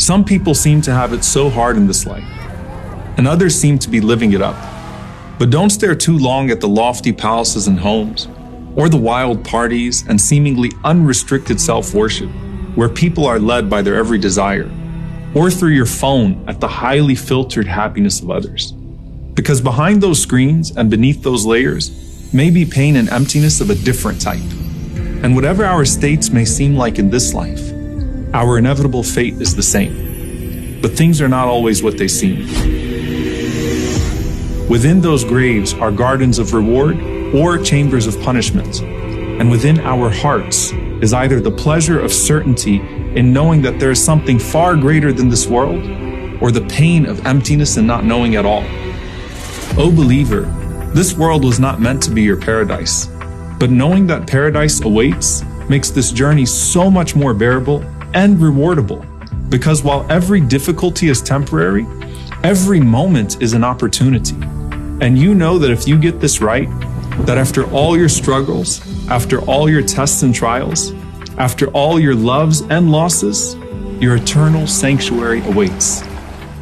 Some people seem to have it so hard in this life, and others seem to be living it up. But don't stare too long at the lofty palaces and homes, or the wild parties and seemingly unrestricted self-worship, where people are led by their every desire, or through your phone at the highly filtered happiness of others. Because behind those screens and beneath those layers may be pain and emptiness of a different type. And whatever our states may seem like in this life, our inevitable fate is the same. But things are not always what they seem. Within those graves are gardens of reward or chambers of punishment. And within our hearts is either the pleasure of certainty in knowing that there is something far greater than this world, or the pain of emptiness in not knowing at all. O believer, this world was not meant to be your paradise, but knowing that paradise awaits makes this journey so much more bearable and rewardable, because while every difficulty is temporary, every moment is an opportunity. And you know that if you get this right, that after all your struggles, after all your tests and trials, after all your loves and losses, your eternal sanctuary awaits,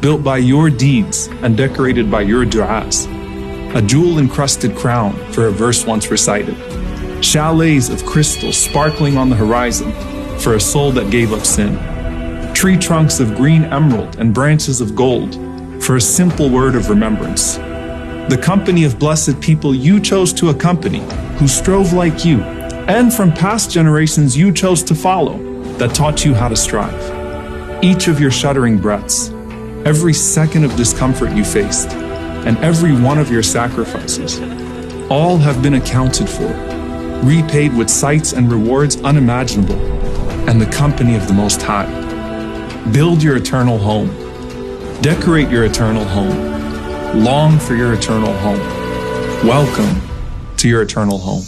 built by your deeds and decorated by your du'as, a jewel-encrusted crown for a verse once recited, chalets of crystal sparkling on the horizon for a soul that gave up sin, tree trunks of green emerald and branches of gold for a simple word of remembrance, the company of blessed people you chose to accompany, who strove like you, and from past generations you chose to follow, that taught you how to strive. Each of your shuddering breaths, every second of discomfort you faced, and every one of your sacrifices, all have been accounted for, repaid with sights and rewards unimaginable, and the company of the Most High. Build your eternal home. Decorate your eternal home. Long for your eternal home. Welcome to your eternal home.